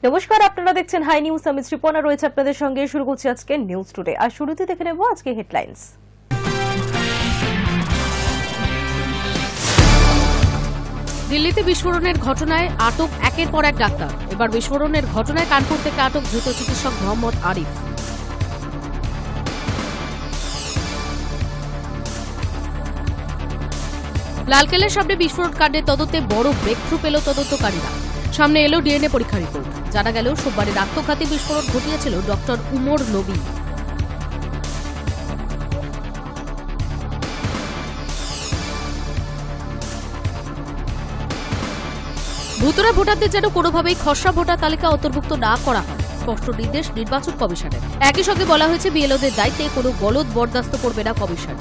নমস্কার, আপনারা দেখছেন হাই নিউজ। আমি শ্রীপনা রয়েছে আপনাদের সঙ্গে। শুরু করছি আজকে নিউজ টুডে। আর শুরুতে দেখে নেব আজকে হেডলাইন্স। দিল্লিতে বিস্ফোরণের ঘটনায় আটক একের পর এক ডাক্তার। এবার বিস্ফোরণের ঘটনায় কানপুর থেকে আটক ধৃত চিকিৎসক মোহাম্মদ আরিফ। লালকেল্লার সামনে বিস্ফোরণ কাণ্ডের তদন্তে বড় ব্রেকথ্রু পেল তদন্তকারীরা। সামনে এলো ডিএনএ পরীক্ষা রিপোর্ট। জানা গেল সোমবারের আত্মঘাতী বিস্ফোরণ ঘটিয়েছিল ডক্টর উমর নবী। ভুতুড়ে ভোটারদের যেন কোনোভাবেই খসড়া ভোটার তালিকা অন্তর্ভুক্ত না করা হয়, স্পষ্ট নির্দেশ নির্বাচন কমিশনের। একই সঙ্গে বলা হয়েছে বিএলওদের দায়িত্বে কোনো গলদ বরদাস্ত করবে না কমিশন।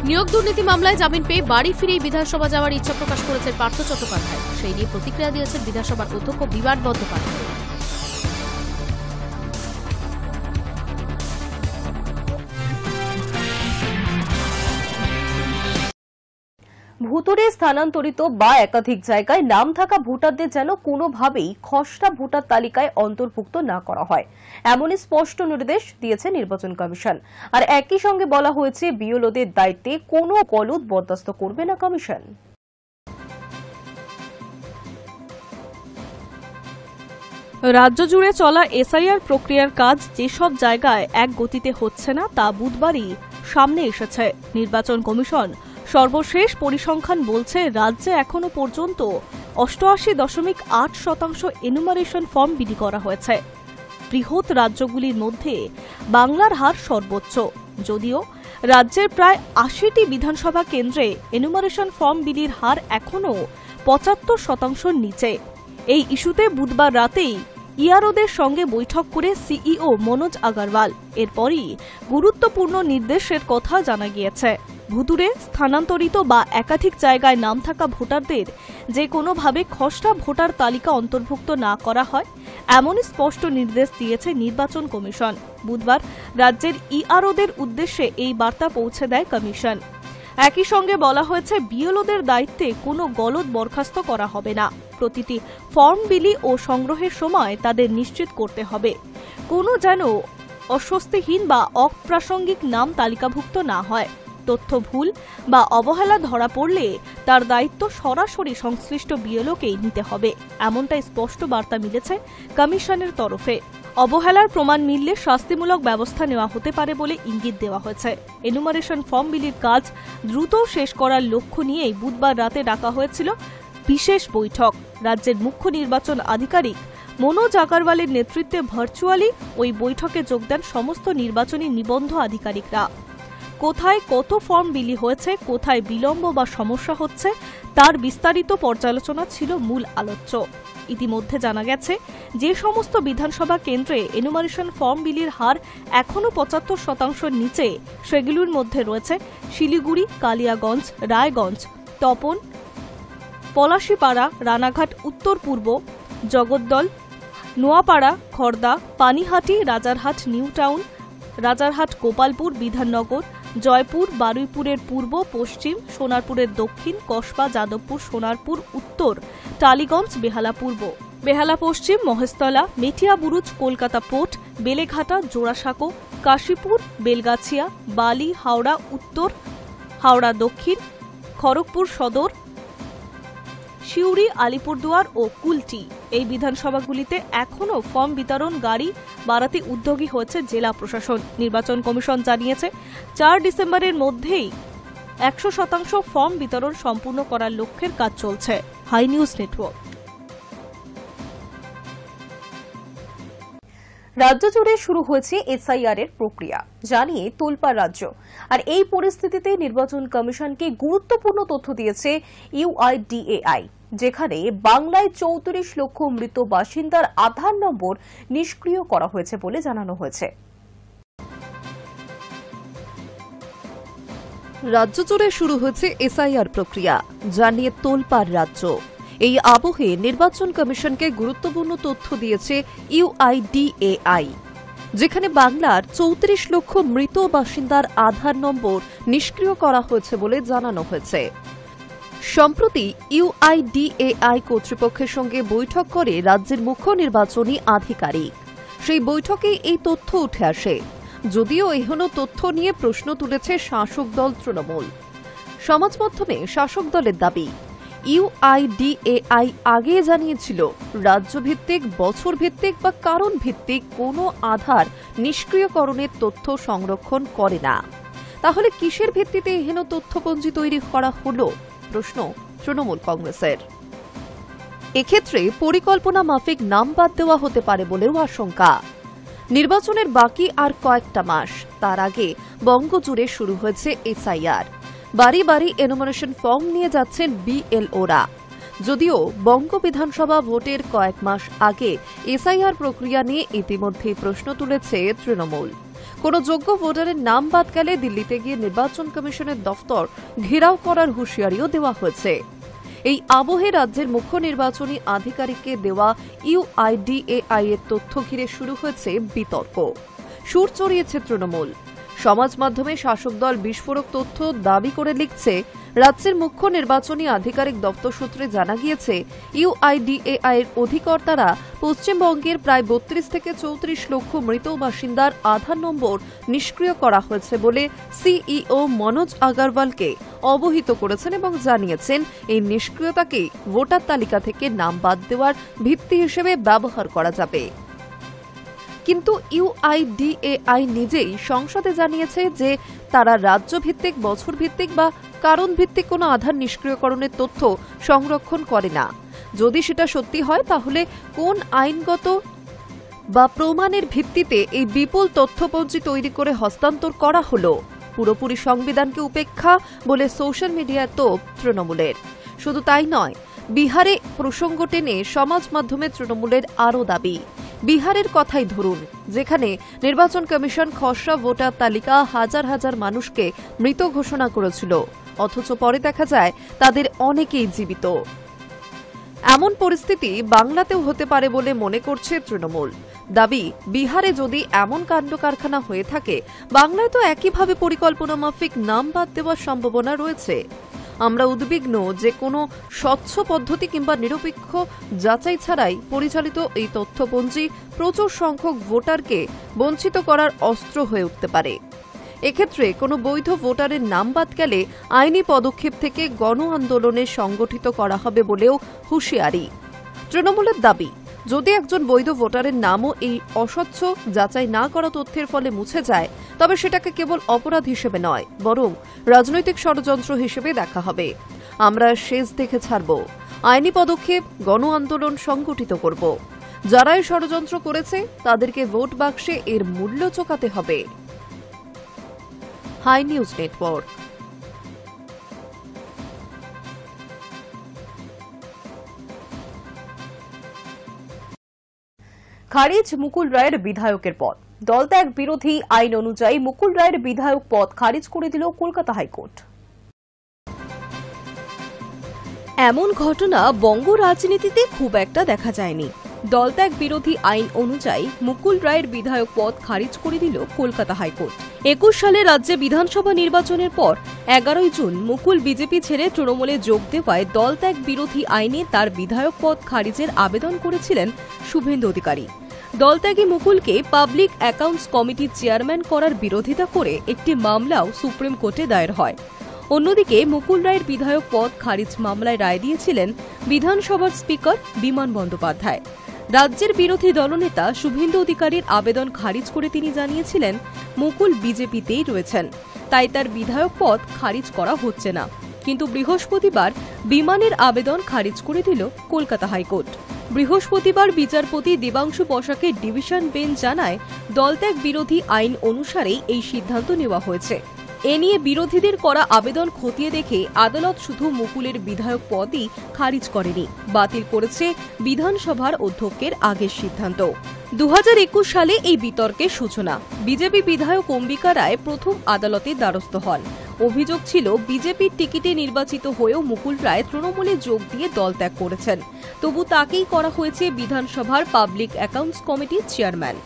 নিয়োগ দুর্নীতি মামলায় জামিন পেয়ে বাড়ি ফিরেই বিধানসভা যাওয়ার ইচ্ছা প্রকাশ করেছেন পার্থ চট্টোপাধ্যায়। সেই নিয়ে প্রতিক্রিয়া দিয়েছেন বিধানসভার অধ্যক্ষ বিমান বন্দ্যোপাধ্যায়। ভুতুড়ে স্থানান্তরিত বা একাধিক জায়গায় নাম থাকা ভোটারদের যেন কোনোভাবেই খসড়া ভোটার তালিকায় অন্তর্ভুক্ত না করা হয়, এমনই স্পষ্ট নির্দেশ দিয়েছে নির্বাচন কমিশন। আর একই সঙ্গে বলা হয়েছে বিএলওদের দায়িত্বে কোনো গলদ বরদাস্ত করবে না কমিশন। রাজ্য জুড়ে চলা এসআইআর প্রক্রিয়ার কাজ যেসব জায়গায় এক গতিতে হচ্ছে না তা বুধবারই সামনে এসেছে। নির্বাচন কমিশন সর্বশেষ পরিসংখ্যান বলছে রাজ্যে এখনো পর্যন্ত 88.8% এনুমারেশন ফর্ম বিলি করা হয়েছে। বৃহৎ রাজ্যগুলির মধ্যে বাংলার হার সর্বোচ্চ, যদিও রাজ্যের প্রায় 80টি বিধানসভা কেন্দ্রে এনুমারেশন ফর্ম বিলির হার এখনও 75%-র নিচে। এই ইস্যুতে বুধবার রাতেই ইআরওদের সঙ্গে বৈঠক করে সিইও মনোজ আগরওয়াল। এরপরই গুরুত্বপূর্ণ নির্দেশের কথা জানা গিয়েছে। ভুতুড়ে স্থানান্তরিত বা একাধিক জায়গায় নাম থাকা ভোটারদের যে কোনোভাবে খসড়া ভোটার তালিকা অন্তর্ভুক্ত না করা হয়, এমনই স্পষ্ট নির্দেশ দিয়েছে নির্বাচন কমিশন। বুধবার রাজ্যের ইআরওদের উদ্দেশ্যে এই বার্তা পৌঁছে দেয় কমিশন। একই সঙ্গে বলা হয়েছে বিএলওদের দায়িত্বে কোনো গলদ বরখাস্ত করা হবে না। প্রতিটি ফর্ম বিলি ও সংগ্রহের সময় তাদের নিশ্চিত করতে হবে কোনো যেন অস্বস্তিহীন বা অপ্রাসঙ্গিক নাম তালিকাভুক্ত না হয়। তথ্য ভুল বা অবহেলা ধরা পড়লে তার দায়িত্ব সরাসরি সংশ্লিষ্ট বিএলওকেই নিতে হবে, এমনটাই স্পষ্ট বার্তা মিলেছে কমিশনের তরফে। অবহেলার প্রমাণ মিললে শাস্তিমূলক ব্যবস্থা নেওয়া হতে পারে বলে ইঙ্গিত দেওয়া হয়েছে। এনুমারেশন ফর্ম বিলির কাজ দ্রুত শেষ করার লক্ষ্য নিয়েই বুধবার রাতে ডাকা হয়েছিল বিশেষ বৈঠক। রাজ্যের মুখ্য নির্বাচন আধিকারিক মনোজ আগরওয়ালের নেতৃত্বে ভার্চুয়ালি ওই বৈঠকে যোগ দেন সমস্ত নির্বাচনী নিবন্ধ আধিকারিকরা। কোথায় কত ফর্ম বিলি হয়েছে, কোথায় বিলম্ব বা সমস্যা হচ্ছে তার বিস্তারিত পর্যালোচনা ছিল মূল আলোচ্য। ইতিমধ্যে জানা গেছে যে সমস্ত বিধানসভা কেন্দ্রে এনুমারেশন ফর্ম বিলির হার এখনও 75%-র নিচে, সেগুলির মধ্যে রয়েছে শিলিগুড়ি, কালিয়াগঞ্জ, রায়গঞ্জ, তপন, পলাশীপাড়া, রানাঘাট উত্তর পূর্ব, জগদ্দল, নোয়াপাড়া, খড়দা, পানিহাটি, রাজারহাট নিউ টাউন, রাজারহাট গোপালপুর, বিধাননগর, জয়পুর, বারুইপুরের পূর্ব, পশ্চিম, সোনারপুরের দক্ষিণ, কসবা, যাদবপুর, সোনারপুর উত্তর, টালিগঞ্জ, বেহালা পূর্ব, বেহালা পশ্চিম, মহেশতলা, মেটিয়াবুরুজ, কলকাতা পোর্ট, বেলেঘাটা, জোড়াসাঁকো, কাশীপুর, বেলগাছিয়া, বালি, হাওড়া উত্তর, হাওড়া দক্ষিণ, খড়গপুর সদর, সিউড়ি, আলিপুরদুয়ার ও কুলটি। এই বিধানসভাগুলিতে এখনও ফর্ম বিতরণ গাড়ি বাড়াতে উদ্যোগী হয়েছে জেলা প্রশাসন। নির্বাচন কমিশন জানিয়েছে 4 ডিসেম্বরের মধ্যেই 100% ফর্ম বিতরণ সম্পূর্ণ করার লক্ষ্যের কাজ চলছে। Hi News Network. রাজ্য জুড়ে শুরু হয়েছে এসআইআর এর প্রক্রিয়া, জানিয়ে তোলপাড় রাজ্য। আর এই পরিস্থিতিতে নির্বাচন কমিশনকে গুরুত্বপূর্ণ তথ্য দিয়েছে ইউআইডিএআই, যেখানে বাংলায় 34 লক্ষ মৃত বাসিন্দার আধার নম্বর নিষ্ক্রিয় করা হয়েছে বলে জানানো হয়েছে। রাজ্য জুড়ে শুরু হয়েছে এসআইআর প্রক্রিয়া, জানিয়ে তোলপাড় রাজ্য। এই আবহে নির্বাচন কমিশনকে গুরুত্বপূর্ণ তথ্য দিয়েছে ইউআইডিএআই, যেখানে বাংলার 34 লক্ষ মৃত বাসিন্দার আধার নম্বর নিষ্ক্রিয় করা হয়েছে বলে জানানো হয়েছে। সম্প্রতি ইউআইডিএআই কর্তৃপক্ষের সঙ্গে বৈঠক করে রাজ্যের মুখ্য নির্বাচনী আধিকারিক। সেই বৈঠকে এই তথ্য উঠে আসে, যদিও এখনো তথ্য নিয়ে প্রশ্ন তুলেছে শাসক দল তৃণমূল। সমাজ মাধ্যমে শাসক দলের দাবি, ইউআইডিএআই আগে জানিয়েছিল রাজ্যভিত্তিক, বছর ভিত্তিক বা কারণ ভিত্তিক কোনো আধার নিষ্ক্রিয়করণের তথ্য সংরক্ষণ করে না। তাহলে কিসের ভিত্তিতে এহেন তথ্যপঞ্জি তৈরি করা হলো, প্রশ্ন তৃণমূল কংগ্রেসের। এক্ষেত্রে পরিকল্পনা মাফিক নাম বাদ দেওয়া হতে পারে বলেও আশঙ্কা। নির্বাচনের বাকি আর কয়েকটা মাস, তার আগে বঙ্গজুড়ে শুরু হয়েছে এসআইআর। বাড়ি বাড়ি এনুমারেশন ফর্ম নিয়ে যাচ্ছেন বিএলওরা। যদিও বঙ্গ বিধানসভা ভোটের কয়েক মাস আগে এসআইআর প্রক্রিয়া নিয়ে ইতিমধ্যেই প্রশ্ন তুলেছে তৃণমূল। কোন যোগ্য ভোটারের নাম বাদ গেলে দিল্লিতে গিয়ে নির্বাচন কমিশনের দফতর ঘেরাও করার হুঁশিয়ারিও দেওয়া হয়েছে। এই আবহে রাজ্যের মুখ্য নির্বাচনী আধিকারিককে দেওয়া ইউআইডিএআই এর তথ্য ঘিরে শুরু হয়েছে বিতর্ক। সুর চড়িয়েছে তৃণমূল। সমাজ মাধ্যমে শাসক দল বিস্ফোরক তথ্য দাবি করে লিখছে, রাজ্যের মুখ্য নির্বাচনী আধিকারিক দপ্তর সূত্রে জানা গিয়েছে, ইউআইডিএআই এর অধিকর্তারা পশ্চিমবঙ্গের প্রায় ৩২ থেকে ৩৪ লক্ষ মৃত বাসিন্দার আধার নম্বর নিষ্ক্রিয় করা হয়েছে বলে সিইও মনোজ আগরওয়ালকে অবহিত করেছেন এবং জানিয়েছেন এই নিষ্ক্রিয়তাকে ভোটার তালিকা থেকে নাম বাদ দেওয়ার ভিত্তি হিসেবে ব্যবহার করা যাবে। কিন্তু ইউআইডিএআই নিজেই সংসদে জানিয়েছে যে তারা রাজ্যভিত্তিক, বছর ভিত্তিক বা কারণ ভিত্তিক কোনো আধার নিষ্ক্রিয়করণের তথ্য সংরক্ষণ করে না। যদি সেটা সত্যি হয়, তাহলে কোন আইনগত বা প্রমাণের ভিত্তিতে এই বিপুল তথ্যপঞ্জি তৈরি করে হস্তান্তর করা হলো? পুরোপুরি সংবিধানকে উপেক্ষা বলে সোশ্যাল মিডিয়ায় তোপ তৃণমূলের। শুধু তাই নয়, বিহারে প্রসঙ্গ টেনে সমাজ মাধ্যমে তৃণমূলের আরও দাবি। বিহারের কথাই ধরুন, যেখানে নির্বাচন কমিশন খসড়া ভোটার তালিকা হাজার হাজার মানুষকে মৃত ঘোষণা করেছিল, অথচ পরে দেখা যায় তাদের অনেকেই জীবিত। এমন পরিস্থিতি বাংলাতেও হতে পারে বলে মনে করছে তৃণমূল। দাবি, বিহারে যদি এমন কাণ্ড কারখানা হয়ে থাকে, বাংলায় তো একইভাবে পরিকল্পনা মাফিক নাম বাদ দেওয়ার সম্ভাবনা রয়েছে। আমরা উদ্বিগ্ন যে কোনো স্বচ্ছ পদ্ধতি কিংবা নিরপেক্ষ যাচাই ছাড়াই পরিচালিত এই তথ্যপঞ্জি প্রচুর সংখ্যক ভোটারকে বঞ্চিত করার অস্ত্র হয়ে উঠতে পারে। এক্ষেত্রে কোনো বৈধ ভোটারের নাম বাদ গেলে আইনি পদক্ষেপ থেকে গণ আন্দোলনে সংগঠিত করা হবে বলেও হুঁশিয়ারি। তৃণমূলের দাবি, যদি একজন বৈধ ভোটারের নামও এই অস্বচ্ছ যাচাই না করা তথ্যের ফলে মুছে যায়, তবে সেটাকে কেবল অপরাধ হিসেবে নয়, বরং রাজনৈতিক ষড়যন্ত্র হিসেবে দেখা হবে। আমরা শেষ দেখে ছাড়ব, আইনি পদক্ষেপ, গণ আন্দোলন সংগঠিত করব। যারা এই ষড়যন্ত্র করেছে তাদেরকে ভোট বাক্সে এর মূল্য চোকাতে হবে। Hi News Network. খারিজ মুকুল রায়ের বিধায়কের পদ। দলত্যাগ বিরোধী আইন অনুযায়ী মুকুল রায়ের বিধায়ক পদ খারিজ করে দিল কলকাতা হাইকোর্ট। এমন ঘটনা বঙ্গ রাজনীতিতে খুব একটা দেখা যায়নি। দলত্যাগ বিরোধী আইন অনুযায়ী মুকুল রায়ের বিধায়ক পদ খারিজ করে দিল কলকাতা হাইকোর্ট। ২১ সালে রাজ্যে বিধানসভা নির্বাচনের পর ১১ জুন মুকুল বিজেপি ছেড়ে তৃণমূলে যোগ দেওয়ায় দলত্যাগ বিরোধী আইনে তার বিধায়ক পদ খারিজের আবেদন করেছিলেন শুভেন্দু অধিকারী। দলত্যাগী মুকুলকে পাবলিক অ্যাকাউন্টস কমিটির চেয়ারম্যান করার বিরোধিতা করে একটি মামলাও সুপ্রিম কোর্টে দায়ের হয়। অন্যদিকে মুকুল রায়ের বিধায়ক পদ খারিজ মামলায় রায় দিয়েছিলেন বিধানসভার স্পিকার বিমান বন্দ্যোপাধ্যায়। রাজ্যের বিরোধী দলনেতা শুভেন্দু অধিকারীর আবেদন খারিজ করে তিনি জানিয়েছিলেন, মুকুল বিজেপিতেই রয়েছেন, তাই তার বিধায়ক পদ খারিজ করা হচ্ছে না। কিন্তু বৃহস্পতিবার বিমানের আবেদন খারিজ করে দিল কলকাতা হাইকোর্ট। বৃহস্পতিবার বিচারপতি দেবাংশু বসাকের ডিভিশন বেঞ্চ জানায়, দলত্যাগ বিরোধী আইন অনুসারেই এই সিদ্ধান্ত নেওয়া হয়েছে। এ নিয়ে বিরোধীদের করা আবেদন খতিয়ে দেখে আদালত শুধু মুকুলের বিধায়ক পদই খারিজ করেনি, বাতিল করেছে বিধানসভার অধ্যক্ষের আগের সিদ্ধান্ত। ২০২১ সালে এই বিতর্কের সূচনা। বিজেপি বিধায়ক অম্বিকা রায় প্রথম আদালতে দ্বারস্থ হন। অভিযোগ ছিল, বিজেপির টিকিটে নির্বাচিত হয়েও মুকুল রায় তৃণমূলে যোগ দিয়ে দলত্যাগ করেছেন, তবু তাকেই করা হয়েছে বিধানসভার পাবলিক অ্যাকাউন্টস কমিটির চেয়ারম্যান।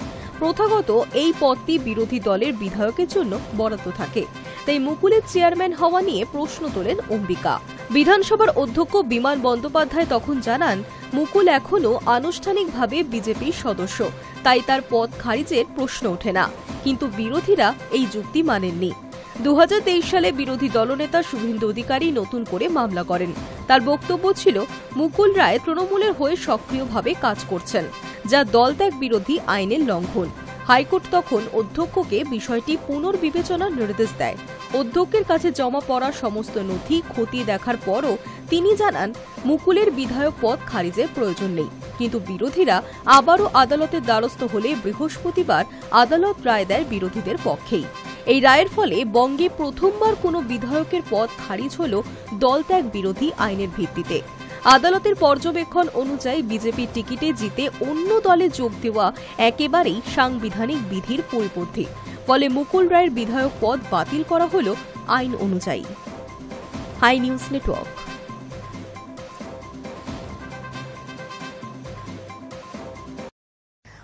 প্রথাগত এই পদটি বিরোধী দলের বিধায়কের জন্য বরাদ্দ থাকে। তাই মুকুলের চেয়ারম্যান হওয়া নিয়ে প্রশ্ন তোলেন অম্বিকা। বিধানসভার অধ্যক্ষ বিমান বন্দ্যোপাধ্যায় তখন জানান, মুকুল এখনো আনুষ্ঠানিকভাবে বিজেপির সদস্য, তাই তার পদ খারিজের প্রশ্ন ওঠে না। কিন্তু বিরোধীরা এই যুক্তি মানেননি। 2023 সালে বিরোধী দলনেতা শুভেন্দু অধিকারী নতুন করে মামলা করেন। তার বক্তব্য ছিল, মুকুল রায় তৃণমূলের হয়ে সক্রিয়ভাবে কাজ করছেন, যা দলত্যাগ বিরোধী আইনের লঙ্ঘন। হাইকোর্ট তখন অধ্যক্ষকে বিষয়টি পুনর্বিবেচনার নির্দেশ দেয়। অধ্যক্ষের কাছে জমা পড়া সমস্ত নথি খতিয়ে দেখার পরও তিনি জানান, মুকুলের বিধায়ক পদ খারিজের প্রয়োজন নেই। কিন্তু বিরোধীরা আবারও আদালতের দ্বারস্থ হলে বৃহস্পতিবার আদালত রায় দেয় বিরোধীদের পক্ষেই। এই রায়ের ফলে বঙ্গে প্রথমবার কোনো বিধায়কের পদ খারিজ হল দলত্যাগ বিরোধী আইনের ভিত্তিতে। আদালতের পর্যবেক্ষণ অনুযায়ী বিজেপির টিকিটে জিতে অন্য দলে যোগ দেওয়া একেবারেই সাংবিধানিক বিধির পরিপন্থী। ফলে মুকুল রায়ের বিধায়ক পদ বাতিল করা হল আইন অনুযায়ী। Hi News Network.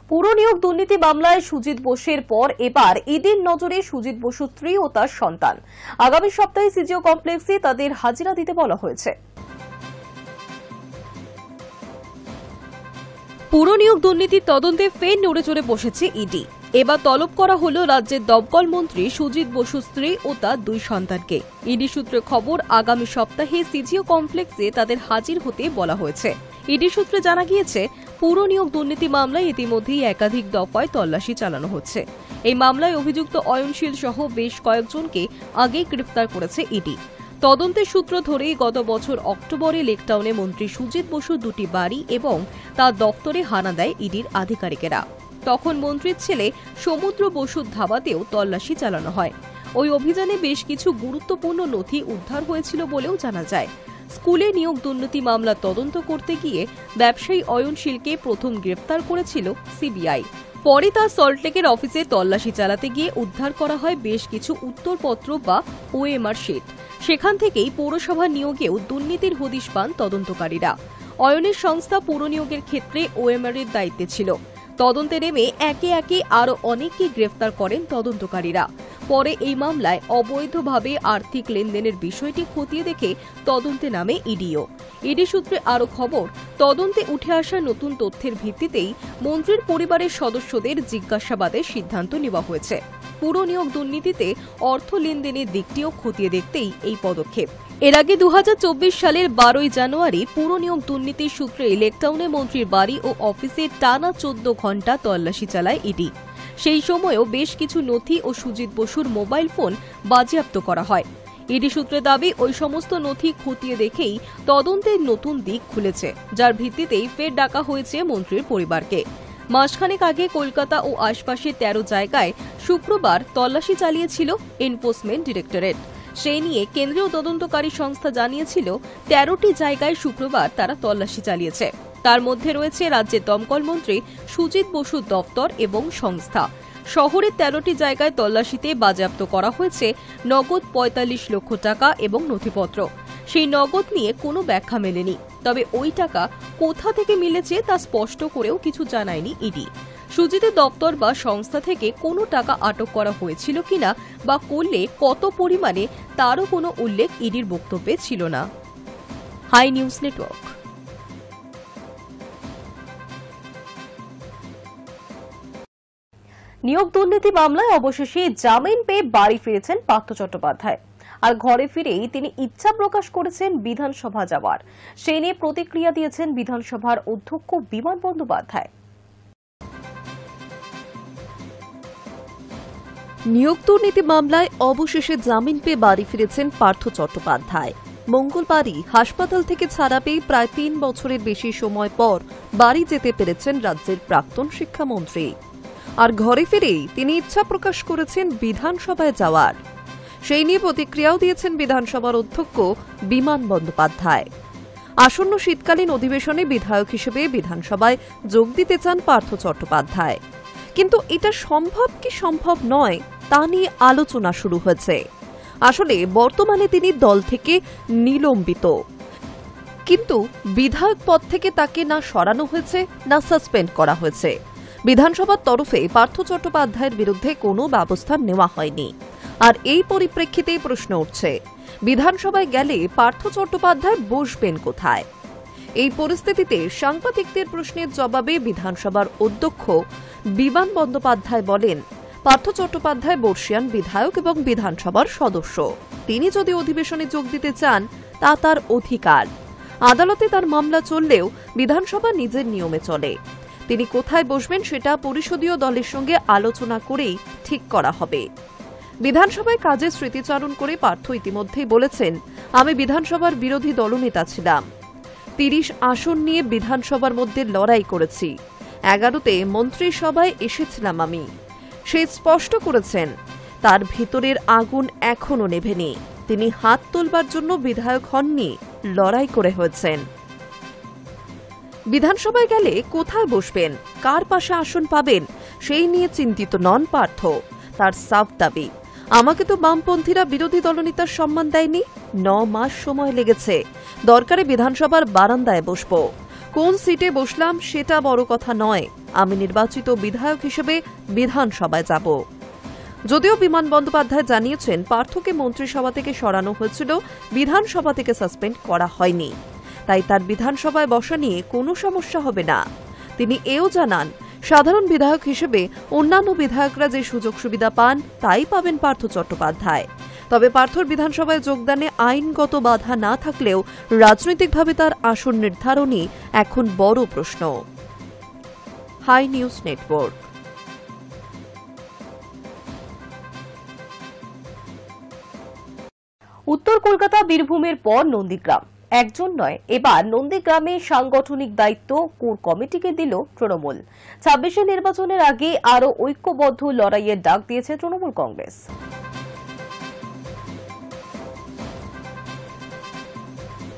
পুর নিয়োগ দুর্নীতি মামলায় সুজিত বোসের পর এবার ইডির নজরে সুজিত বসুর স্ত্রী ও তার সন্তান। আগামী সপ্তাহে সিজিও কমপ্লেক্সে তাদের হাজিরা দিতে বলা হয়েছে। পুর নিয়োগ দুর্নীতির তদন্তে ফের নড়েচড়ে বসেছে ইডি। এবার তলব করা হল রাজ্যের দমকল মন্ত্রী সুজিত বসুর স্ত্রী ও তার 2 সন্তানকে। ইডি সূত্রে খবর, আগামী সপ্তাহে সিজিও কমপ্লেক্সে তাদের হাজির হতে বলা হয়েছে। ইডি সূত্রে জানা গিয়েছে, পুর নিয়োগ দুর্নীতি মামলায় ইতিমধ্যেই একাধিক দফায় তল্লাশি চালানো হচ্ছে। এই মামলায় অভিযুক্ত অয়নশীল সহ বেশ কয়েকজনকে আগেই গ্রেফতার করেছে ইডি। তদন্তের সূত্র ধরেই গত বছর অক্টোবরে লেকটাউনে মন্ত্রী সুজিত বসুর 2টি বাড়ি এবং তার দপ্তরে হানা দেয় ইডির আধিকারিকেরা। তখন মন্ত্রীর ছেলে সমুদ্র বসুর ধাবাতেও তল্লাশি চালানো হয়। ওই অভিযানে বেশ কিছু গুরুত্বপূর্ণ নথি উদ্ধার হয়েছিল বলেও জানা যায়। স্কুলে নিয়োগ দুর্নীতি মামলা তদন্ত করতে গিয়ে ব্যবসায়ী অয়নশীলকে প্রথম গ্রেফতার করেছিল সিবিআই। পরে তার সল্টলেকের অফিসে তল্লাশি চালাতে গিয়ে উদ্ধার করা হয় বেশ কিছু উত্তরপত্র বা ওএমআর শিট। সেখান থেকেই পৌরসভা নিয়োগেও দুর্নীতির হদিশ পান তদন্তকারীরা। অয়নের সংস্থা পুর নিয়োগের ক্ষেত্রে ওএমআর এর দায়িত্বে ছিল। তদন্তে নেমে একে একে আরও অনেককে গ্রেফতার করেন তদন্তকারীরা। পরে এই মামলায় অবৈধভাবে আর্থিক লেনদেনের বিষয়টি খতিয়ে দেখে তদন্তে নামে ইডিও। ইডি সূত্রে আরও খবর, তদন্তে উঠে আসা নতুন তথ্যের ভিত্তিতেই মন্ত্রীর পরিবারের সদস্যদের জিজ্ঞাসাবাদের সিদ্ধান্ত নেওয়া হয়েছে। পুর নিয়োগ দুর্নীতিতে অর্থ লেনদেনের দিকটিও খতিয়ে দেখতেই এই পদক্ষেপ। এর আগে 2024 সালের 12 জানুয়ারি পুর নিয়োগ দুর্নীতির সূত্রে লেকটাউনে মন্ত্রীর বাড়ি ও অফিসে টানা 14 ঘণ্টা তল্লাশি চালায় ইডি। সেই সময়ও বেশ কিছু নথি ও সুজিত বসুর মোবাইল ফোন বাজেয়াপ্ত করা হয়। ইডি সূত্রে দাবি, ওই সমস্ত নথি খতিয়ে দেখেই তদন্তের নতুন দিক খুলেছে, যার ভিত্তিতেই ফের ডাকা হয়েছে মন্ত্রীর পরিবারকে। মাসখানেক আগে কলকাতা ও আশপাশে 13 জায়গায় শুক্রবার তল্লাশি চালিয়েছিল এনফোর্সমেন্ট ডিরেক্টরেট। সেই নিয়ে কেন্দ্রীয় তদন্তকারী সংস্থা জানিয়েছিল 13টি জায়গায় শুক্রবার তারা তল্লাশি চালিয়েছে। তার মধ্যে রয়েছে রাজ্যের দমকল মন্ত্রী সুজিত বসুর দফতর এবং সংস্থা। শহরের 13টি জায়গায় তল্লাশিতে বাজেয়াপ্ত করা হয়েছে নগদ 45 লক্ষ টাকা এবং নথিপত্র। সেই নগদ নিয়ে কোনো ব্যাখ্যা মেলেনি। তবে ওই টাকা কোথা থেকে মিলেছে তা স্পষ্ট করেও কিছু জানায়নি ইডি। সুজিতের দপ্তর বা সংস্থা থেকে কোনো টাকা আটক করা হয়েছিল কিনা বা করলে কত পরিমাণে তারও কোনো উল্লেখ ইডির বক্তব্যে ছিল না। Hi News Network. নিয়োগ দুর্নীতি মামলায় অবশেষে জামিন পেয়ে বাড়ি ফিরেছেন পার্থ চট্টোপাধ্যায়। আর ঘরে ফিরেই তিনি ইচ্ছা প্রকাশ করেছেন বিধানসভা যাওয়ার। সেই নিয়ে প্রতিক্রিয়া দিয়েছেন বিধানসভার অধ্যক্ষ বিমান বন্দ্যোপাধ্যায়। নিয়োগ দুর্নীতি মামলায় অবশেষে জামিন পেয়ে বাড়ি ফিরেছেন পার্থ চট্টোপাধ্যায়। মঙ্গলবারই হাসপাতাল থেকে ছাড়া পেয়ে প্রায় 3 বছরের বেশি সময় পর বাড়ি যেতে পেরেছেন রাজ্যের প্রাক্তন শিক্ষামন্ত্রী। আর ঘরে ফিরেই তিনি ইচ্ছা প্রকাশ করেছেন বিধানসভায় যাওয়ার। সেই নিয়ে প্রতিক্রিয়াও দিয়েছেন বিধানসভার অধ্যক্ষ বিমান বন্দ্যোপাধ্যায়। আসন্ন শীতকালীন অধিবেশনে বিধায়ক হিসেবে বিধানসভায় যোগ দিতে চান পার্থ চট্টোপাধ্যায়। কিন্তু এটা সম্ভব কি সম্ভব নয় তা নিয়ে আলোচনা শুরু হয়েছে। আসলে বর্তমানে তিনি দল থেকে নিলম্বিত, কিন্তু বিধায়ক পদ থেকে তাকে না সরানো হয়েছে না সাসপেন্ড করা হয়েছে। বিধানসভার তরফে পার্থ চট্টোপাধ্যায়ের বিরুদ্ধে কোনো ব্যবস্থা নেওয়া হয়নি। আর এই পরিপ্রেক্ষিতেই প্রশ্ন উঠছে, বিধানসভায় গেলে পার্থ চট্টোপাধ্যায় বসবেন কোথায়? এই পরিস্থিতিতে সাংবাদিকদের প্রশ্নের জবাবে বিধানসভার অধ্যক্ষ বিমান বন্দ্যোপাধ্যায় বলেন, পার্থ চট্টোপাধ্যায় বর্ষিয়ান বিধায়ক এবং বিধানসভার সদস্য। তিনি যদি অধিবেশনে যোগ দিতে চান তা তার অধিকার। আদালতে তার মামলা চললেও বিধানসভা নিজের নিয়মে চলে। তিনি কোথায় বসবেন সেটা পরিষদীয় দলের সঙ্গে আলোচনা করেই ঠিক করা হবে। বিধানসভায় কাজের স্মৃতিচারণ করে পার্থ ইতিমধ্যেই বলেছেন, আমি বিধানসভার বিরোধী দলনেতা ছিলাম। 30 আসন নিয়ে বিধানসভার মধ্যে লড়াই করেছি। 11তে মন্ত্রিসভায় এসেছিলাম আমি। সে স্পষ্ট করেছেন তার ভিতরের আগুন এখনো নেভেনি। তিনি হাত তোলবার জন্য বিধায়ক হননি, লড়াই করে হয়েছেন। বিধানসভায় গেলে কোথায় বসবেন, কার পাশে আসন পাবেন সেই নিয়ে চিন্তিত নন পার্থ। তার সাফ দাবি, আমাকে তো বামপন্থীরা বিরোধী দলনেতার সম্মান দেয়নি। 9 মাস সময় লেগেছে। দরকারে বিধানসভার বারান্দায় বসব। কোন সিটে বসলাম সেটা বড় কথা নয়। আমি নির্বাচিত বিধায়ক হিসেবে বিধানসভায় যাব। যদিও বিমান বন্দ্যোপাধ্যায় জানিয়েছেন, পার্থকে মন্ত্রিসভা থেকে সরানো হয়েছিল, বিধানসভা থেকে সাসপেন্ড করা হয়নি। তাই তার বিধানসভায় বসা নিয়ে কোনো সমস্যা হবে না। তিনি এও জানান, সাধারণ বিধায়ক হিসেবে অন্যান্য বিধায়করা যে সুযোগ সুবিধা পান তাই পাবেন পার্থ চট্টোপাধ্যায়। তবে পার্থর বিধানসভায় যোগদানে আইনগত বাধা না থাকলেও রাজনৈতিকভাবে তার আসন নির্ধারণই এখন বড় প্রশ্ন। Hi News Network. উত্তর কলকাতা বীরভূমের পর নন্দীগ্রাম। একজন নয়, এবার নন্দীগ্রামে সাংগঠনিক দায়িত্ব কোর কমিটিকে দিল তৃণমূল। 26 নির্বাচনের আগে আরও ঐক্যবদ্ধ লড়াইয়ের ডাক দিয়েছে তৃণমূল কংগ্রেস।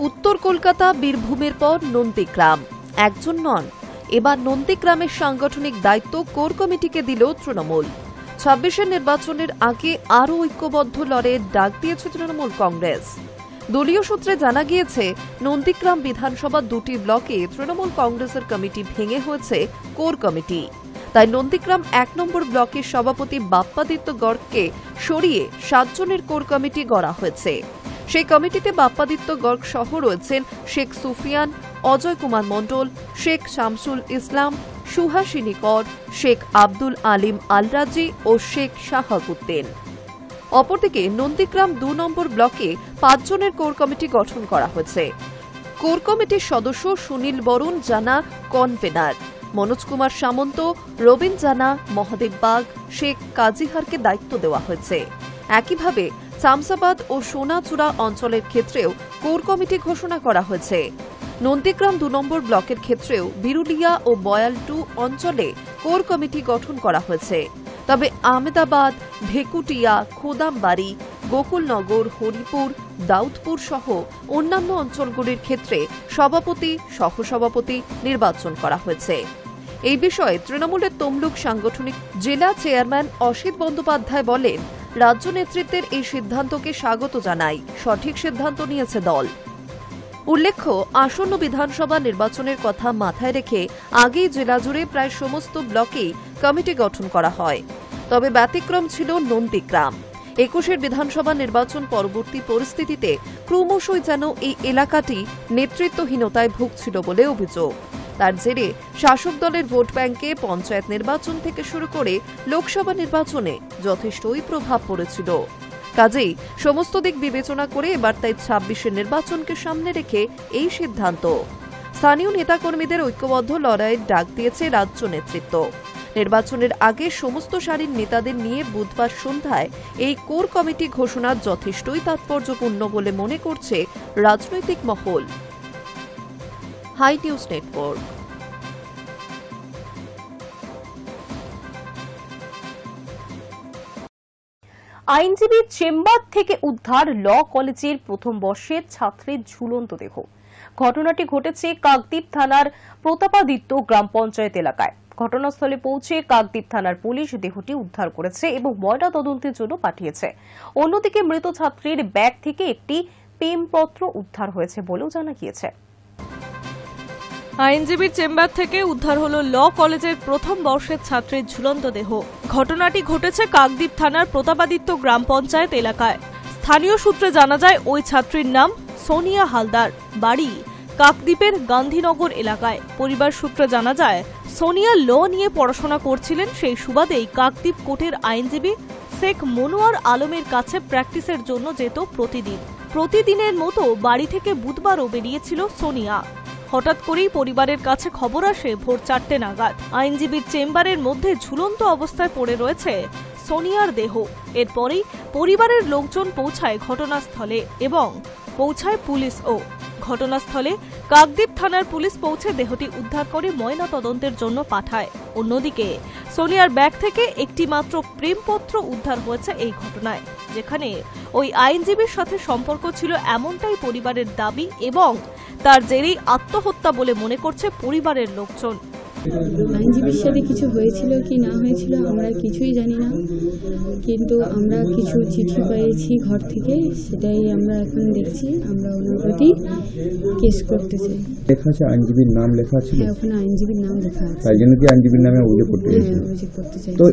উত্তর কলকাতা বীরভূমের পর নন্দীগ্রাম। একজন নন, এবার নন্দীগ্রামের সাংগঠনিক দায়িত্ব কোর কমিটিকে দিল তৃণমূল। 26 নির্বাচনের আগে আরও ঐক্যবদ্ধ লড়াইয়ের ডাক দিয়েছে তৃণমূল কংগ্রেস। দলীয় সূত্রে জানা গিয়েছে, নন্দীগ্রাম বিধানসভা 2টি ব্লকে তৃণমূল কংগ্রেসের কমিটি ভেঙে হয়েছে কোর কমিটি। তাই নন্দীগ্রাম 1 নম্বর ব্লকের সভাপতি বাপ্পাদিত্য গর্গকে সরিয়ে 7 জনের কোর কমিটি গড়া হয়েছে। সেই কমিটিতে বাপ্পাদিত্য গর্গ সহ রয়েছেন শেখ সুফিয়ান, অজয় কুমার মণ্ডল, শেখ শামসুল ইসলাম, সুহাসিনী কর, শেখ আব্দুল আলিম আলরাজি ও শেখ শাহাবুদ্দিন। অপরদিকে নন্দীগ্রাম 2 নম্বর ব্লকে 5 জনের কোর কমিটি গঠন করা হয়েছে। কোর কমিটির সদস্য সুনীল বরুণ জানা কনভেনার, মনোজ কুমার সামন্ত, রবীন জানা, মহাদেব বাগ, শেখ কাজিহারকে দায়িত্ব দেওয়া হয়েছে। একইভাবে শামসাবাদ ও সোনাচূড়া অঞ্চলের ক্ষেত্রেও কোর কমিটি ঘোষণা করা হয়েছে। নন্দীগ্রাম 2 নম্বর ব্লকের ক্ষেত্রেও বিরুলিয়া ও বয়াল 2 অঞ্চলে কোর কমিটি গঠন করা হয়েছে। তবে আহমেদাবাদ, ভেকুটিয়া, খোদামবাড়ি, গোকুলনগর, হরিপুর, দাউদপুর সহ অন্যান্য অঞ্চলগুলির ক্ষেত্রে সভাপতি, সহসভাপতি নির্বাচন করা হয়েছে। এই বিষয়ে তৃণমূলের তমলুক সাংগঠনিক জেলা চেয়ারম্যান অসিত বন্দ্যোপাধ্যায় বলেন, রাজ্য নেতৃত্বের এই সিদ্ধান্তকে স্বাগত জানাই। সঠিক সিদ্ধান্ত নিয়েছে দল। উল্লেখ্য, আসন্ন বিধানসভা নির্বাচনের কথা মাথায় রেখে আগেই জেলা জুড়ে প্রায় সমস্ত ব্লকেই কমিটি গঠন করা হয়। তবে ব্যতিক্রম ছিল নন্দীগ্রাম। 21 বিধানসভা নির্বাচন পরবর্তী পরিস্থিতিতে ক্রমশই যেন এই এলাকাটি নেতৃত্বহীনতায় ভুগছিল বলে অভিযোগ। তার জেরে শাসক দলের ভোট ব্যাংকে পঞ্চায়েত নির্বাচন থেকে শুরু করে লোকসভা নির্বাচনে যথেষ্টই প্রভাব পড়েছিল। কাজেই সমস্ত দিক বিবেচনা করে এবার তাই 26 নির্বাচনকে সামনে রেখে এই সিদ্ধান্ত। স্থানীয় নেতাকর্মীদের ঐক্যবদ্ধ লড়াইয়ের ডাক দিয়েছে রাজ্য নেতৃত্ব। নির্বাচনের আগে সমস্ত সারির নেতাদের নিয়ে বুধবার সন্ধ্যায় এই কোর কমিটি ঘোষণা যথেষ্টই তাৎপর্যপূর্ণ বলে মনে করছে রাজনৈতিক মহল। Hi News Network. আইনজীবীর চেম্বার থেকে উদ্ধার ল কলেজের প্রথম বর্ষের ছাত্রের ঝুলন্ত দেহ। ঘটনাটি ঘটেছে কাকদ্বীপ থানার প্রতাপাদিত্য গ্রাম পঞ্চায়েত এলাকায়। ঘটনাস্থলে পৌঁছে কাকদ্বীপ থানার পুলিশ দেহটি উদ্ধার করেছে এবং ময়না তদন্তের জন্য পাঠিয়েছে। অন্যদিকে মৃত ছাত্রীর ব্যাগ থেকে একটি প্রেমপত্র উদ্ধার হয়েছে বলেও জানা গিয়েছে। আইনজীবীর চেম্বার থেকে উদ্ধার হলো ল কলেজের প্রথম বর্ষের ছাত্রের ঝুলন্ত দেহ। ঘটনাটি ঘটেছে কাকদ্বীপ থানার প্রতাপাদিত্য গ্রাম পঞ্চায়েত এলাকায়। স্থানীয় সূত্রে জানা যায় ওই ছাত্রীর নাম সোনিয়া হালদার, বাড়ি কাকদ্বীপের গান্ধীনগর এলাকায়। পরিবার সূত্রে জানা যায় সোনিয়া ল নিয়ে পড়াশোনা করছিলেন, সেই সুবাদেই কাকদ্বীপ কোর্টের আইনজীবী শেখ মনোয়ার আলমের কাছে প্র্যাকটিসের জন্য যেত প্রতিদিনের মতো বাড়ি থেকে বুধবারও বেরিয়েছিল সোনিয়া। হঠাৎ করেই পরিবারের কাছে খবর আসে ভোর 4টে নাগাদ আইনজীবীর চেম্বারের মধ্যে ঝুলন্ত অবস্থায় পড়ে রয়েছে সোনিয়ার দেহ। এরপরেই পরিবারের লোকজন পৌঁছায় ঘটনাস্থলে এবং পৌঁছায় পুলিশও। ঘটনাস্থলে কাকদ্বীপ থানার পুলিশ পৌঁছে দেহটি উদ্ধার করে ময়না তদন্তের জন্য পাঠায়। অন্যদিকে সোনিয়ার ব্যাগ থেকে একটি মাত্র প্রেমপত্র উদ্ধার হয়েছে এই ঘটনায়, যেখানে ওই আইনজীবীর সাথে সম্পর্ক ছিল এমনটাই পরিবারের দাবি এবং তার জেরেই আত্মহত্যা বলে মনে করছে পরিবারের লোকজন। আইনজীবীর সাথে কিছু হয়েছিল কি না হয়েছিল আমরা কিছুই জানি না, কিন্তু আমরা কিছু চিঠি পেয়েছি ঘর থেকে, সেটাই আমরা এখন দেখছি। আমরা ওনার প্রতি কেস করতে চাই। লেখা আছে আইনজীবীর নাম লেখা ছিল, হ্যাঁ ওখানে আইনজীবীর নাম লেখা আছে। তাই জন্য কি আইনজীবীর নামে অভিযোগ করতে চাইছেন? হ্যাঁ অভিযোগ করতে চাই। তো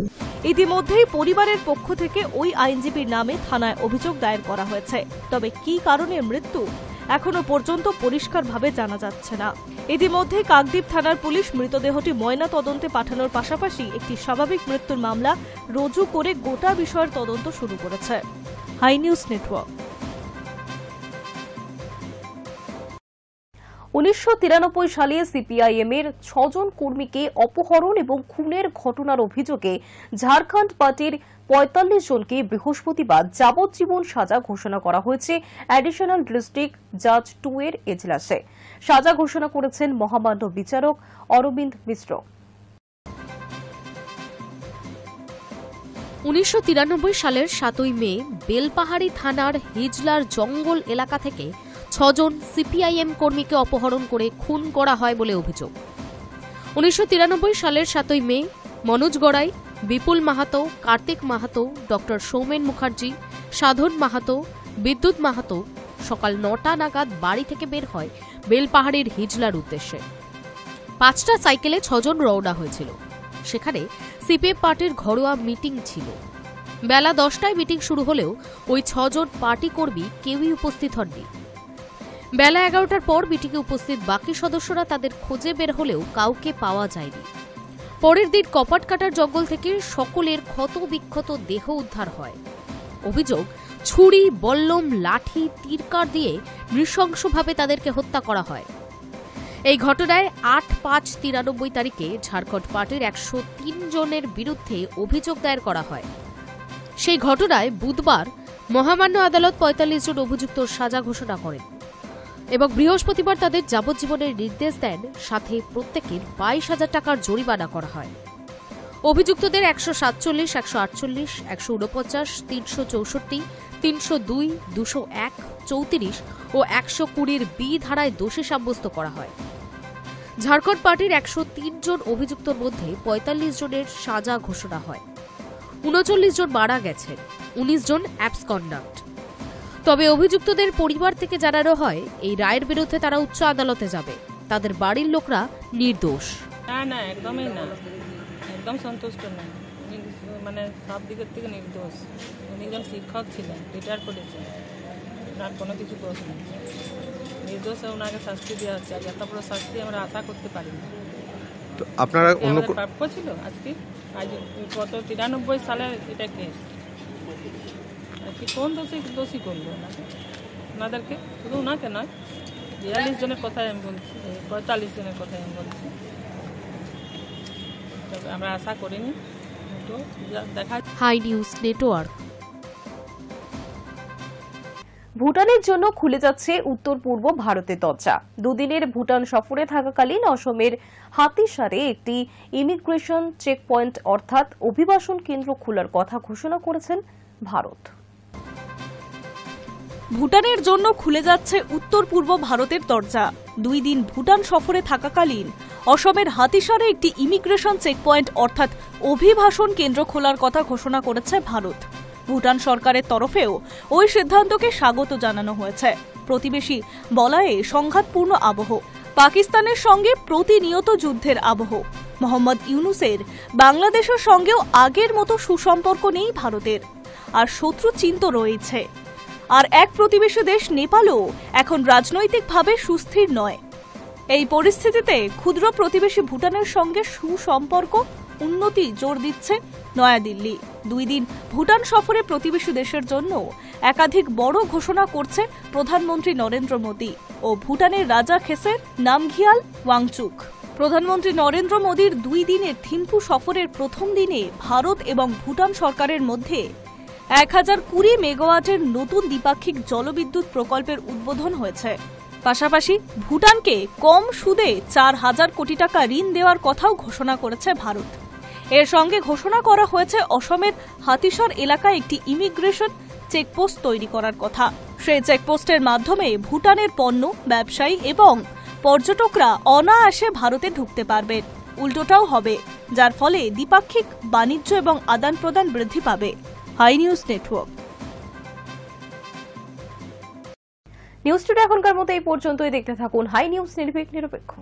ইতিমধ্যেই পরিবারের পক্ষ থেকে ওই আইনজীবীর নামে থানায় অভিযোগ দায়ের করা হয়েছে। তবে কী কারণে মৃত্যু এখনো পর্যন্ত পরিষ্কারভাবে জানা যাচ্ছে না। ইতিমধ্যে কাকদ্বীপ থানার পুলিশ মৃতদেহটি ময়না তদন্তে পাঠানোর পাশাপাশি একটি স্বাভাবিক মৃত্যুর মামলা রুজু করে গোটা বিষয়ের তদন্ত শুরু করেছে। High News network. 1993 সালে সিপিআইএম এর 6 জন কর্মীকে অপহরণ এবং খুনের ঘটনার অভিযোগে ঝাড়খণ্ড পার্টির 45 জনকে বৃহস্পতিবার যাবজ্জীবন সাজা ঘোষণা করা হয়েছে অ্যাডিশনাল ডিস্ট্রিক্ট জাজ 2 এর এজলাসে। সাজা ঘোষণা করেছেন মহামান্য বিচারক অরবিন্দ মিশ্র। 1993 সালের 7ই মে বেলপাহাড়ি থানার হিজলার জঙ্গল এলাকা থেকে 6 জন সিপিআইএম কর্মীকে অপহরণ করে খুন করা হয় বলে অভিযোগ। 1993 সালের 7ই মে মনোজ গড়াই, বিপুল মাহাতো, কার্তিক মাহাতো, ডক্টর সৌমেন মুখার্জি, সাধন মাহাতো, বিদ্যুৎ মাহাতো সকাল 9টা নাগাদ বাড়ি থেকে বের হয় বেলপাহাড়ির হিজলার উদ্দেশ্যে। 5টা সাইকেলে 6 জন রওনা হয়েছিল। সেখানে সিপিএম পার্টির ঘরোয়া মিটিং ছিল। বেলা 10টায় মিটিং শুরু হলেও ওই 6 জন পার্টি কর্মী কেউই উপস্থিত হননি। বেলা 11টার পর মিটিংয়ে উপস্থিত বাকি সদস্যরা তাদের খোঁজে বের হলেও কাউকে পাওয়া যায়নি। পরের দিন কপাটকাটার জঙ্গল থেকে সকলের ক্ষত বিক্ষত দেহ উদ্ধার হয়। অভিযোগ, ছুরি, বল্লম, লাঠি, তীরকার দিয়ে নৃশংসভাবে তাদেরকে হত্যা করা হয়। এই ঘটনায় 8/5/93 তারিখে ঝাড়খণ্ড পার্টির 103 জনের বিরুদ্ধে অভিযোগ দায়ের করা হয়। সেই ঘটনায় বুধবার মহামান্য আদালত 45 জন অভিযুক্তর সাজা ঘোষণা করেন এবং বৃহস্পতিবার তাদের যাবজ্জীবনের নির্দেশ দেন, সাথে প্রত্যেকের 22,000 টাকার জরিমানা করা হয়। অভিযুক্তদের 147, 148, 149, 364, 302, 201, 34 ও 120 বি ধারায় দোষী সাব্যস্ত করা হয়। ঝাড়খণ্ড পার্টির 103 জন অভিযুক্তর মধ্যে 45 জনের সাজা ঘোষণা হয়। 39 জন মারা গেছেন, 19 জন অ্যাবসকন্ডাক্ট। তবে অভিযুক্তদের পরিবার থেকে জানানো হয় এই রায়ের বিরুদ্ধে তারা উচ্চ আদালতে যাবে। তাদের বাড়ির লোকরা নির্দোষ। না একদমই না, একদম সন্তুষ্ট না, মানে সব দিকের থেকে নির্দোষ। উনি একজন শিক্ষক ছিলেন, রিটায়ার করেছেন, আর কোনো কিছু দোষ নেই, নির্দোষ। ওনাকে শাস্তি দেওয়া হচ্ছে, আর এত বড় শাস্তি আমরা আশা করতে পারি না। তো আপনারা অন্য প্রাপ্য ছিল আজকে, আজ কত 93 সালের এটা কেস। আজকে কোন দোষী করলো ওনাদেরকে? শুধু ওনাকে নয়, 42 জনের কথাই আমি বলছি, 45 জনের কথাই আমি বলছি। তবে আমরা আশা করিনি, দেখা। Hi News Network. ভুটানের জন্য খুলে যাচ্ছে উত্তর পূর্ব ভারতের দরজা। দুদিনের ভুটান সফরে থাকাকালীন অসমের হাতিসারে একটি ইমিগ্রেশন চেকপয়েন্ট অর্থাৎ অভিবাসন কেন্দ্র খোলার কথা ঘোষণা করেছেন ভারত। ভুটানের জন্য খুলে যাচ্ছে উত্তর পূর্ব ভারতের দরজা। 2 দিন ভুটান সফরে থাকাকালীন অসমের হাতিসারে একটি ইমিগ্রেশন চেকপয়েন্ট অর্থাৎ অভিবাসন কেন্দ্র খোলার কথা ঘোষণা করেছে ভারত। ভুটান সরকারের তরফেও ওই সিদ্ধান্তকে স্বাগত জানানো হয়েছে। প্রতিবেশী বলয়ে সংঘাতপূর্ণ আবহ। পাকিস্তানের সঙ্গে প্রতিনিয়ত যুদ্ধের আবহ। মোহাম্মদ ইউনূসের বাংলাদেশের সঙ্গেও আগের মতো সুসম্পর্ক নেই ভারতের, আর শত্রু চিন্তা রয়েছে। আর এক প্রতিবেশী দেশ নেপালও এখন রাজনৈতিকভাবে সুস্থির নয়। এই পরিস্থিতিতে ক্ষুদ্র প্রতিবেশী ভুটানের সঙ্গে সুসম্পর্ক উন্নতি জোর দিচ্ছে নয়াদিল্লি। 2 দিন ভুটান সফরে প্রতিবেশী দেশের জন্য একাধিক বড় ঘোষণা করছে প্রধানমন্ত্রী নরেন্দ্র মোদী ও ভুটানের রাজা খেসের নামঘিয়াল ওয়াংচুক। প্রধানমন্ত্রী নরেন্দ্র মোদীর 2 দিনের থিম্পু সফরের প্রথম দিনে ভারত এবং ভুটান সরকারের মধ্যে 1020 মেগাওয়াটের নতুন দ্বিপাক্ষিক জলবিদ্যুৎ প্রকল্পের উদ্বোধন হয়েছে। পাশাপাশি ভুটানকে কম সুদে 4000 কোটি টাকা ঋণ দেওয়ার কথাও ঘোষণা করেছে ভারত। এর সঙ্গে ঘোষণা করা হয়েছে অসমের হাতিসর এলাকায় একটি ইমিগ্রেশন চেকপোস্ট তৈরি করার কথা। সেই চেকপোস্টের মাধ্যমে ভুটানের পণ্য, ব্যবসায়ী এবং পর্যটকরা অনায়াসে ভারতে ঢুকতে পারবেন। উল্টোটাও হবে, যার ফলে দ্বিপাক্ষিক বাণিজ্য এবং আদান প্রদান বৃদ্ধি পাবে। Hi News Network. News Today এখনকার মতো এই পর্যন্তই। দেখতে থাকুন হাই নিউজ, নির্ভীক নিরপেক্ষ।